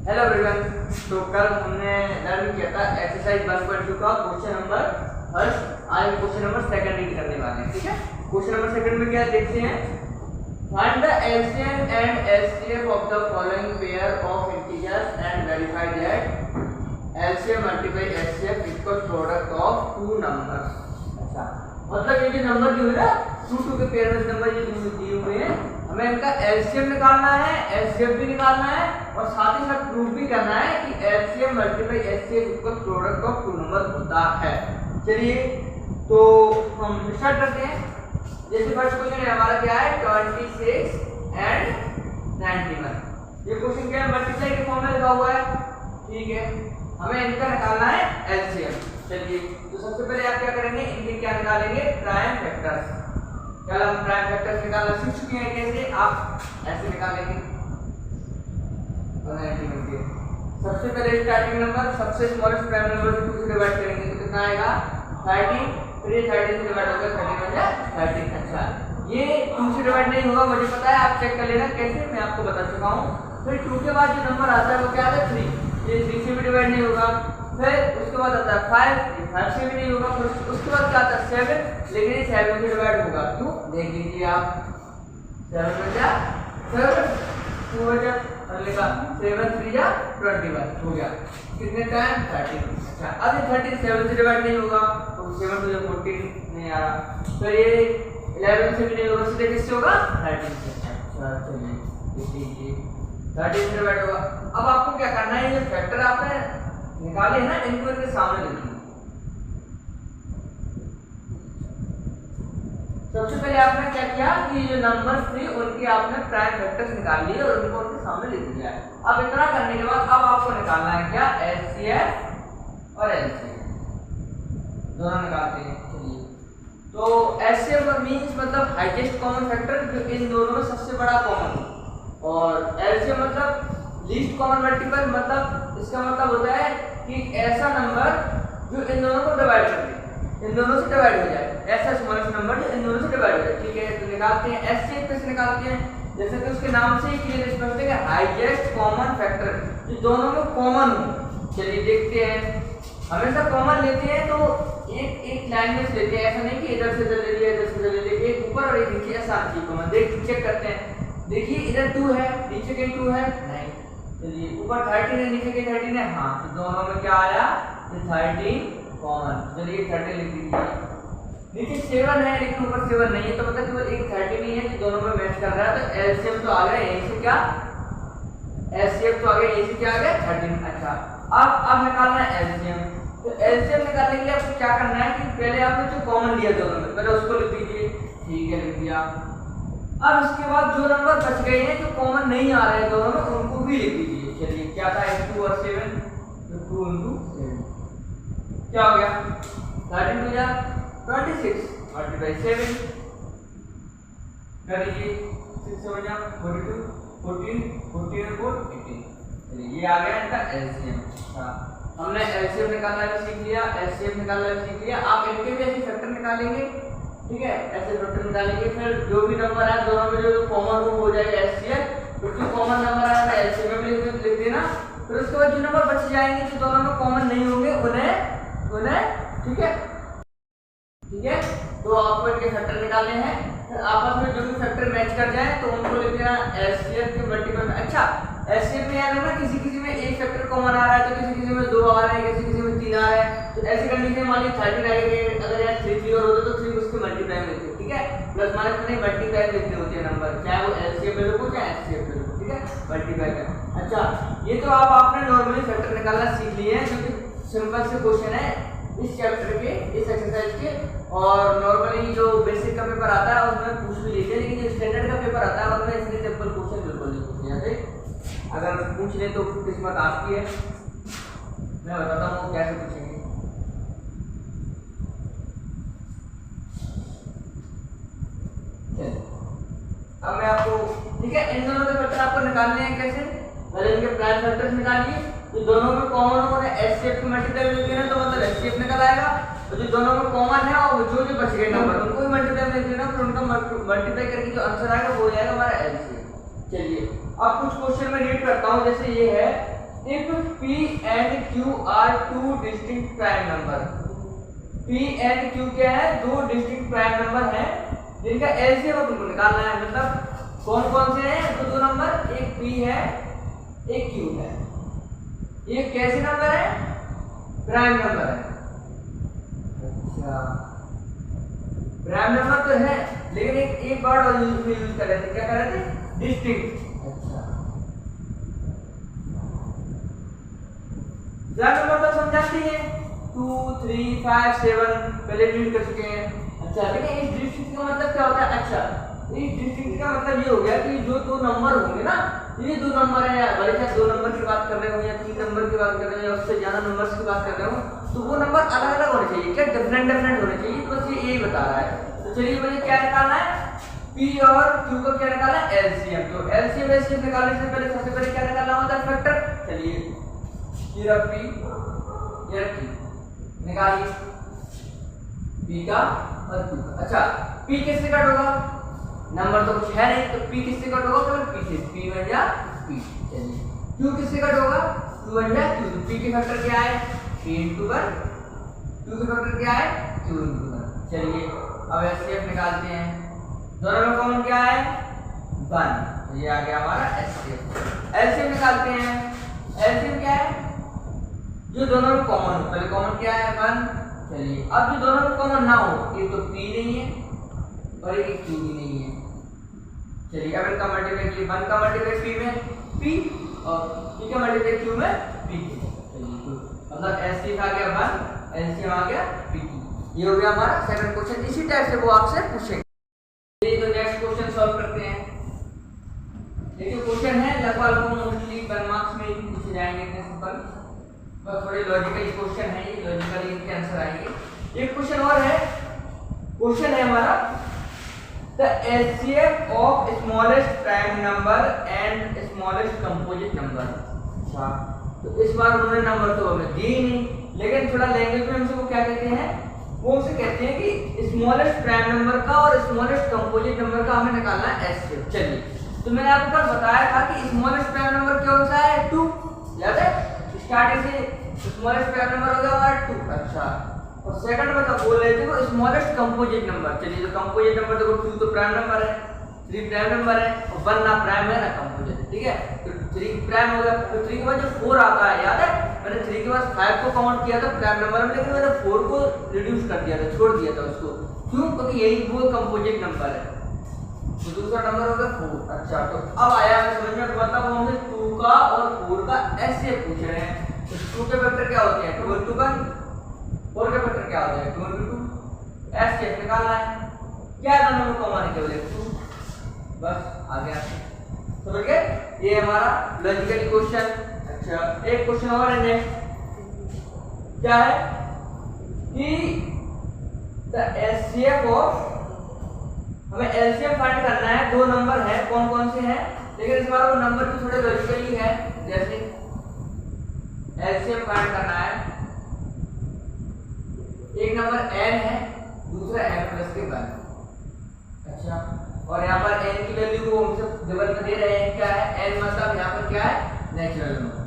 Hello everyone. तो कल हमने लर्न किया था एक्सरसाइज 1.2 का क्वेश्चन नंबर फर्स्ट। आज हम क्वेश्चन नंबर सेकंड रीड करने वाले हैं। ठीक है, क्वेश्चन नंबर सेकंड में क्या देखते हैं। Find the LCM and HCF of the following pair of integers and verify that LCM multiply HCF equal product of two numbers. अच्छा, मतलब ये जो नंबर जो है ना 2 के पेयर में नंबर ये दिए हुए हैं, हमें इनका एलसीएम निकालना है, एचसीएफ भी निकालना है और साथ ही साथ प्रूव भी करना है कि LCM multiply HCF equal product of two number होता है। चलिए तो हम स्टार्ट करते हैं। जैसे फर्स्ट क्वेश्चन है हमारा क्या है 26 एंड 91। ये क्वेश्चन क्या है, मल्टीप्लाई के फॉर्म में लिखा हुआ है। ठीक है, हमें इनका निकालना है एलसीएम। चलिए तो सबसे पहले आप क्या करेंगे, इनके क्या निकालेंगे, प्राइम फैक्टर्स। कल हम प्राइम फैक्टर्स निकालना सीख चुके हैं, कैसे आप ऐसे निकालेंगे। सबसे पहले स्टार्टिंग नंबर सबसे स्मॉलेस्ट प्राइम नंबर से 2 से डिवाइड करेंगे तो कितना आएगा 30। फिर ये 30 से डिवाइड होगा 30 बन जाए 30। अच्छा, ये 2 से डिवाइड नहीं होगा, मुझे पता है, आप चेक कर लेना कैसे, मैं आपको बता चुका हूँ। फिर 2 के बाद जो नंबर आता है वो क्या आता है 3, ये 3 से भी डिवाइड नहीं होगा। फिर उसके बाद आता है 5, ये 5 से भी नहीं होगा। फिर उसके बाद क्या आता है 7, लेकिन ये 7 से डिवाइड होगा। क्यों, देख लीजिए आप, 7 बन जा 7 2 हो जा लिखा 7 3 जा 21 हो गया। कितने टाइम 30। अच्छा, अब ये 30 7 से डिवाइड नहीं होगा तो 7 to 14 नहीं आ रहा। तो ये 11 से भी नहीं होगा, सीधे किससे होगा 13 से। अच्छा चलिए ये 13 से डिवाइड होगा। अब आपको क्या करना है, ये फैक्टर आपने निकाले हैं ना, इनको इनके सामने लिखिए। सबसे पहले आपने क्या किया कि जो नंबर्स थे उनके आपने प्राइम फैक्टर्स निकाल लिए और उनको उनके सामने लिख दिया है। अब इतना करने के बाद अब आपको निकालना है क्या, एचसीएफ और एलसीएम दोनों निकालते हैं। चलिए तो एचसीएफ मींस मतलब हाईएस्ट कॉमन फैक्टर, जो इन दोनों में सबसे बड़ा कॉमन हो, और एलसीएम मतलब लीस्ट कॉमन मल्टीपल, मतलब इसका मतलब होता है कि ऐसा नंबर जो इन दोनों को डिवाइड कर दे, इन दोनों से डिवाइड हो जाए, ऐसा स्मॉलेस्ट नंबर जो इन दोनों से डिवाइड हो जाए। ठीक है, तो निकालते हैं एचसीएफ कैसे निकालते हैं, जैसे कि उसके नाम से ही क्लियर स्पष्ट है कि हाईएस्ट कॉमन फैक्टर जो दोनों में कॉमन हो। चलिए देखते हैं, हमेशा कॉमन लेते हैं तो एक लाइन में से लेते हैं, ऐसा नहीं कि इधर से इधर ले लिया इधर से इधर ले लिया, एक ऊपर और एक नीचे, ऐसा नहीं कॉमन। देख चेक करते हैं, देखिए इधर 2 है, नीचे कहीं 2 है नहीं। चलिए ऊपर 13 है, नीचे कहीं 13 है, हाँ, तो दोनों में क्या आया 13 कॉमन। चलिए 13 लिख दीजिए। नीचे 7 है लेकिन ऊपर 7 नहीं है, तो मतलब केवल एक 13 नहीं है, जो दोनों में मैच कर रहा है। तो एलसीएम तो आ गया यहीं से, क्या एचसीएफ तो आ गया यहीं से, क्या आ गया 13। अच्छा, अब निकालना है एलसीएम। तो एलसीएम निकालने के लिए आपको क्या करना है कि पहले आपने जो कॉमन लिया दोनों में, पहले उसको लिख दीजिए। ठीक है, लिख दिया। अब इसके बाद जो नंबर बच गए हैं जो कॉमन नहीं आ रहे हैं दोनों में, उनको भी लिख दीजिए। चलिए क्या था 2 और 7, तो 2 into 7 क्या हो गया 13 2 जा 26 मल्टीप्लाई 7 कर लीजिए, 6 7 जा 42 14 14 और 4 18। चलिए ये आ गया इनका एलसीएम। अच्छा, हमने एलसीएम निकालना भी सीख लिया, एचसीएफ निकालना भी सीख लिया। आप इनके भी ऐसे फैक्टर निकालेंगे। ठीक है, ऐसे फैक्टर निकालेंगे, फिर जो भी नंबर है दोनों में जो कॉमन हो जाएगा एचसीएफ, तो जो कॉमन नंबर आएगा एलसीएम में लिख देना। फिर उसके बाद जो नंबर बच जाएंगे जो दोनों में कॉमन नहीं होंगे उन्हें ठीक है, ठीक है, तो आपको इनके फैक्टर निकालने हैं। फिर आपस में जो भी फैक्टर मैच कर जाए तो उनको लिख देना एचसीएफ के मल्टीपल में। अच्छा, एचसीएफ में याद रखना किसी में एक फैक्टर कॉमन आ रहा है तो किसी में 2 आ रहे हैं, किसी में 3 आ रहे हैं। तो ऐसी कंडीशन में मान लीजिए 30 आएंगे, अगर यार 3 और होते तो 3 उसके मल्टीप्लाई में लिखते। ठीक है, प्लस माइनस नहीं मल्टीप्लाई लिखते होते हैं नंबर, चाहे वो एलसीएफ में लिखो चाहे एचसीएफ में लिखो। ठीक है, मल्टीप्लाई में। अच्छा, ये तो आपने नॉर्मली फैक्टर निकालना सीख लिए हैं, जो कि सिंपल से क्वेश्चन है इस चैप्टर के, इस एक्सरसाइज के। और नॉर्मली जो बेसिक का पेपर आता है उसमें पूछ भी लेते हैं, लेकिन जो स्टैंडर्ड का पेपर आता है उसमें इसलिए सिंपल क्वेश्चन बिल्कुल नहीं पूछे जाते। अगर पूछ ले तो किस्मत आपकी है, मैं बताता हूँ कैसे पूछेंगे। अब मैं आपको, ठीक है, इन दोनों के फैक्टर आपको निकालने हैं कैसे, पहले इनके प्राइम फैक्टर्स निकालिए। तो दोनों में कॉमन हो गए, एचसीएफ को मल्टीप्लाई में देना तो मतलब एचसीएफ निकल आएगा, और जो दोनों में कॉमन है और जो बच गए नंबर उनको भी मल्टीप्लाई में देना, फिर उनका मल्टीप्लाई करके जो आंसर आएगा वो हो जाएगा हमारा एलसीएम। चलिए अब कुछ क्वेश्चन में रीड करता हूं, जैसे ये है if p and q are two distinct prime number, p and q क्या है, दो डिस्टिंक्ट प्राइम नंबर हैं जिनका एलसीएम आपको निकालना है। मतलब कौन कौन से हैं दो नंबर, एक p है एक q है। ये कैसे नंबर है, प्राइम नंबर है। अच्छा प्राइम नंबर तो है, लेकिन एक वर्ड और यूज कर रहे थे, क्या कर रहे थे, डिस्टिंक्ट। अच्छा प्राइम नंबर तो समझाती है 2 3 5 7 पहले रीड कर चुके हैं। अच्छा लेकिन इस डिस्टिंक्ट का मतलब क्या होता है, अच्छा इस डिस्टिंक्ट का मतलब ये हो गया कि जो दो नंबर होंगे ना, ये दो नंबर है, भले चाहे दो नंबर की बात कर रहे हो या तीन नंबर की बात कर रहे हो या उससे ज्यादा नंबर्स की बात कर रहे हो, तो वो नंबर अलग अलग होने चाहिए, क्या डिफरेंट डिफरेंट होने चाहिए। तो बस ये यही बता रहा है। तो चलिए मुझे क्या निकालना है, p और q का क्या निकालना है, एलसीएम। तो एलसीएम निकालने से पहले सबसे पहले क्या निकालना होता है, फैक्टर। चलिए ये रहा p ये रहा q, निकालिए p का और q का। अच्छा p किससे कट होगा, नंबर तो कुछ है नहीं, तो p किससे कट होगा, केवल p से, p बन जा p। चलिए q किससे कट होगा, q बन जा q। तो p के फैक्टर क्या है, p into 1, q के फैक्टर क्या है, q into 1। चलिए अब एचसीएफ निकालते हैं, दोनों में कॉमन क्या है 1, ये आ गया हमारा एचसीएफ। एलसीएम निकालते हैं, एलसीएम क्या है, जो दोनों में कॉमन हो, पहले कॉमन क्या है 1। चलिए अब जो दोनों में कॉमन ना हो, ये तो p नहीं है और ये q भी नहीं है। चलिए अब इनका मल्टीप्लाई कीजिए, 1 का मल्टीप्लाई p में p और p का मल्टीप्लाई q में p। चलिए तो मतलब एचसीएफ आ गया 1, एलसीएम आ गया p। ये हो गया हमारा सेकंड क्वेश्चन। इसी टाइप से वो आपसे पूछेंगे। चलिए तो नेक्स्ट क्वेश्चन सॉल्व करते हैं। ये जो क्वेश्चन है लगभग मोस्टली 1 मार्क्स में ही पूछे जाएंगे, इतने सिंपल, बस थोड़े लॉजिकल क्वेश्चन है, ये लॉजिकली इनके आंसर आएंगे। एक क्वेश्चन और है, क्वेश्चन है हमारा the HCF of smallest prime number and smallest composite number. अच्छा तो इस बार उन्होंने नंबर तो हमें दिए ही नहीं, लेकिन थोड़ा लैंग्वेज में हमसे वो क्या कहते हैं, वो उसे कहते हैं कि स्मॉलेस्ट प्राइम नंबर का और स्मॉलेस्ट कंपोजिट नंबर का हमें निकालना है एचसीएफ। चलिए तो मैंने आपको कल बताया था कि स्मॉलेस्ट प्राइम नंबर कौन सा है, 2, याद है, स्टार्टिंग से स्मॉलेस्ट प्राइम नंबर हो गया हमारा 2। अच्छा और सेकंड में तो बोल रहे थे वो स्मॉलेस्ट कंपोजिट नंबर। चलिए तो कंपोजिट नंबर देखो 2 तो प्राइम नंबर है, 3 प्राइम नंबर है और 1 ना प्राइम है ना कंपोजिट, ठीक है। तो 3 प्राइम हो गया, तो 3 के बाद जो 4 आता है, याद है मैंने 3 के बाद 5 को काउंट किया था प्राइम नंबर में, लेकिन मैंने 4 को रिड्यूस कर दिया था, छोड़ दिया था उसको, क्यों, क्योंकि यही वो कंपोजिट नंबर है। तो दूसरा नंबर हो गया 4। अच्छा तो अब आया हमें समझ में, मतलब हम 2 का और 4 का ऐसे पूछ रहे हैं। तो 2 के फैक्टर क्या होते हैं, 2 into 1, 4 के फैक्टर क्या होते हैं 2 into 2। ऐसे निकालना है, क्या दोनों में कॉमन है, केवल 2, बस आ गया, समझ गए, ये हमारा लॉजिकली क्वेश्चन। अच्छा एक क्वेश्चन और है नेक्स्ट, क्या है कि द एचसीएफ ऑफ, हमें एलसीएम फाइंड करना है, दो नंबर है, कौन कौन से हैं, लेकिन इस बार वो नंबर भी थोड़े लॉजिकली है। जैसे एलसीएम फाइंड करना है, एक नंबर n है, दूसरा n प्लस के 1। अच्छा और यहाँ पर n की वैल्यू को हम सब टेबल में दे रहे हैं, क्या है n मतलब यहाँ पर क्या है नेचुरल नंबर।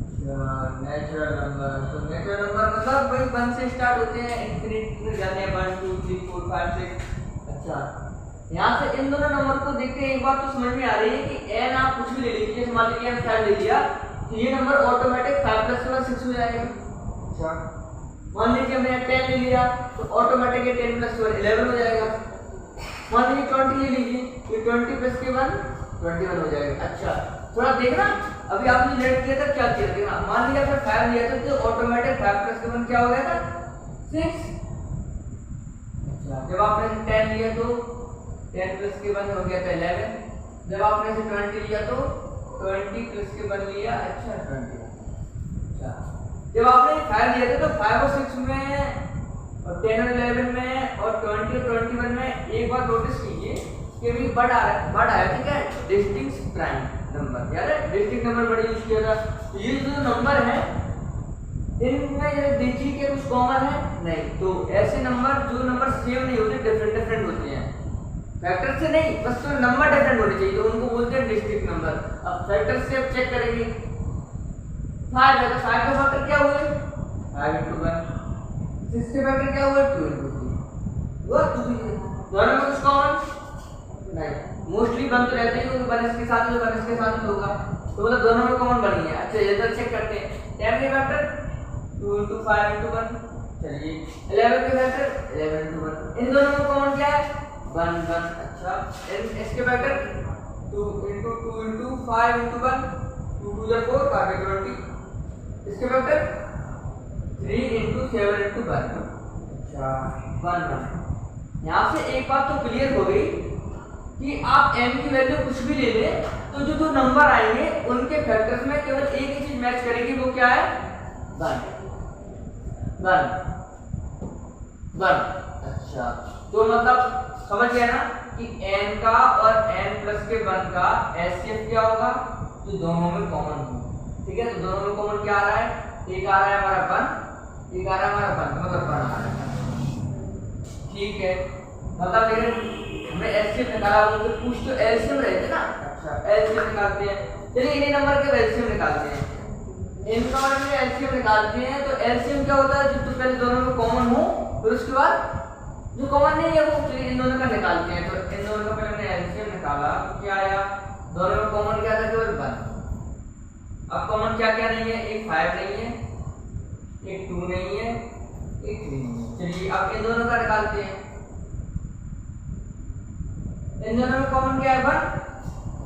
अच्छा नेचुरल नंबर, तो नेचुरल नंबर मतलब वही 1 से स्टार्ट होते हैं, इंफिनिटी तक जाते हैं, 1 2 3 4 5 6। अच्छा यहाँ से इन दोनों नंबर को देखते हैं, एक बात तो समझ में आ रही है कि n आप कुछ भी ले लीजिए, जैसे मान लीजिए 5 ले लिया, तो ये नंबर ऑटोमेटिक 5 प्लस के बाद 6 हो जाएगा। अच्छा मान लीजिए हमने 10 ले लिया, तो ऑटोमेटिक ये 10 प्लस 11 हो जाएगा। मान लीजिए 20 ले लीजिए, ये 20 प्लस के 1 21 हो जाएगा। अच्छा थोड़ा देखना, अभी आपने लेट किया था क्या किया, देखना मान लीजिए आपने 5 लिया था, तो ऑटोमेटिक 5 प्लस के 1 क्या हो गया था 6। अच्छा जब आपने 10 लिया तो 10 प्लस के 1 हो गया था 11। जब आपने से 20 लिया तो 20 प्लस के 1 लिया, अच्छा 20। अच्छा जब आपने 5 लिया था तो 5 और 6 में और 10 और 11 में और 20 और 21 में एक बार नोटिस कीजिए कि भी बढ़ आया, ठीक है, डिस्टिंक्ट प्राइम नंबर, याद है डिस्टिंक्ट नंबर बड़ा यूज किया था। तो ये जो नंबर है इनमें जरा देखिए कि कुछ कॉमन है नहीं, तो ऐसे नंबर जो नंबर सेम नहीं होते, डिफरेंट होते हैं, फैक्टर से नहीं, बस तो नंबर डिफरेंट होने चाहिए, तो उनको बोलते हैं डिस्टिंक्ट नंबर। अब फैक्टर से अब चेक करेंगे, 5 है तो 5 का फैक्टर क्या हुए 5 into 1, 6 के फैक्टर क्या हुए 2 into 3 वो दोनों में कुछ कॉमन नहीं, मोस्टली बन तो रहते हैं क्योंकि 1 इसके साथ जो 1 इसके साथ ही होगा, तो मतलब दोनों में कॉमन बनी है। अच्छा ये तो चेक करते हैं 10 के फैक्टर 2 into 5 into 1, चलिए 11 के फैक्टर 11 into 1, इन दोनों में कॉमन क्या है 1 1। अच्छा इसके फैक्टर 2 into 2 into 5 into 1, 2 2 जा 4 काटे 20, इसके फैक्टर 3 into 7 into 1, अच्छा 1 1। यहाँ से एक बात तो क्लियर हो गई कि आप m की वैल्यू कुछ भी ले लें तो जो दो नंबर आएंगे उनके फैक्टर्स में केवल एक ही चीज मैच करेगी, वो क्या है 1 1 1। अच्छा तो मतलब समझ गया ना कि n का और n प्लस के 1 का एचसीएफ क्या होगा, तो दोनों में कॉमन हो। ठीक है, तो दोनों में कॉमन क्या आ रहा है, एक आ रहा है हमारा 1, एक आ रहा है हमारा 1, मतलब 1 आ रहा है। ठीक है, मतलब लेकिन हमने एलसीएम निकाला, उनसे पूछ तो एलसीएम रहे थे ना। अच्छा एलसीएम निकालते हैं, चलिए इन्हीं नंबर के एलसीएम निकालते हैं, इनका और में एलसीएम निकालते हैं। तो एलसीएम क्या होता है, जो तो पहले दोनों में कॉमन हो, फिर उसके बाद जो कॉमन नहीं है वो चलिए इन दोनों का निकालते हैं। तो इन दोनों का पहले हमने एलसीएम निकाला तो क्या आया, दोनों में कॉमन क्या था, केवल 1। अब कॉमन क्या क्या नहीं है, एक 5 नहीं है, एक 2 नहीं है, एक 3 नहीं है। चलिए अब इन दोनों का निकालते हैं, इन दोनों में कॉमन क्या है 1।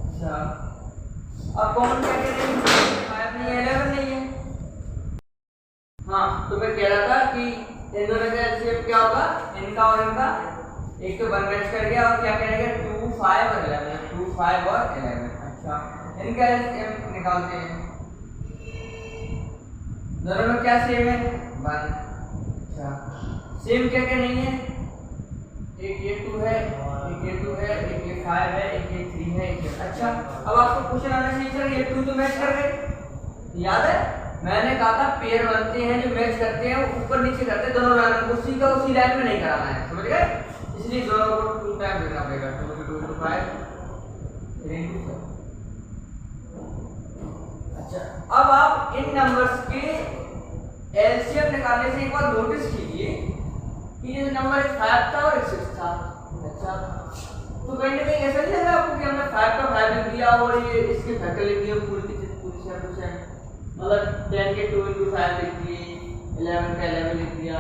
अच्छा अब कॉमन क्या क्या नहीं है, 5 नहीं है, 11 नहीं है। हाँ तो मैं कह रहा था कि इन दोनों का एलसीएम क्या होगा, इनका और इनका, एक तो 1 मैच कर गया और क्या करेंगे 2 5 और 11, 2 5 और 11। अच्छा इनका एलसीएम निकालते हैं, दोनों में क्या सेम है 1। अच्छा सेम क्या क्या नहीं है, एक ये 2 है, एक ये 2 है, एक ये 5 है, एक ये 3 है, एक ये। अच्छा अब आपको क्वेश्चन आना चाहिए सर ये 2 तो मैच कर गए, याद है मैंने कहा था पेयर बनते हैं जो मैच करते हैं वो ऊपर नीचे करते हैं, दोनों लाइन को उसी का उसी लाइन में नहीं कराना है, समझ गए, इसलिए दोनों को 2 टाइम देना पड़ेगा, 2 into 5 3 into 7। अच्छा अब आप इन नंबर्स के एलसीएम निकालने से एक बार नोटिस कीजिए कि ये नंबर 5 था और 6 था। अच्छा तो कहीं ना कहीं ऐसा नहीं लगा आपको कि हमने 5 का 5 लिख दिया और ये इसके फैक्टर लिख दिए पूरी की पूरी सेम टू सेम, मतलब 10 के 2 into 5 लिख दिए, 11 का 11 लिख दिया,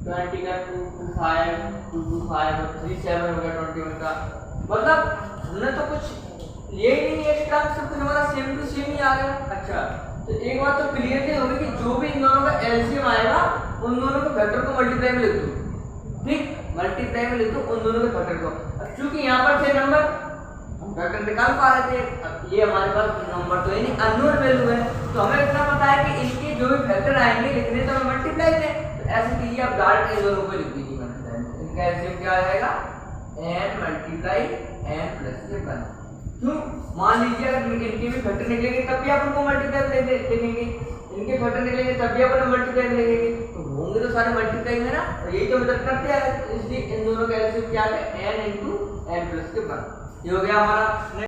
20 का 2 into 5 2 to 5 और 3 7 हो गया 21 का, मतलब हमने तो कुछ ये ही नहीं एक्स्ट्रा, सब कुछ हमारा सेम टू सेम ही आ गया। अच्छा तो एक बात तो क्लियरली होगी कि जो भी इन दोनों का एलसीएम आएगा उन दोनों के फैक्टर को मल्टीप्लाई में लिख दो, ठीक मल्टीप्लाई में लिख दो उन दोनों के फैक्टर को। अब चूंकि यहाँ पर थे नंबर हम फैक्टर निकाल पा रहे थे, अब ये हमारे पास नंबर तो यानी अननोन वैल्यू है, तो हमें इतना पता है कि इनके जो भी फैक्टर आएंगे लिखने तो हमें मल्टीप्लाई थे, तो ऐसे कीजिए आप डायरेक्ट इन दोनों को लिख दीजिए मल्टीप्लाई, इनका एलसीएम क्या आ जाएगा n मल्टीप्लाई n प्लस के 1। क्यों, मान लीजिए अगर इनके भी फैक्टर निकलेंगे तब भी आप उनको मल्टीप्लाई लिखेंगे, इनके फैक्टर निकलेंगे तब भी अपन मल्टीप्लाई लिखेंगे, तो होंगे तो सारे मल्टीप्लाई में ना, तो यही तो मतलब करते हैं, इसलिए इन दोनों का एलसीएम क्या है n into n प्लस के 1। ये हो गया हमारा।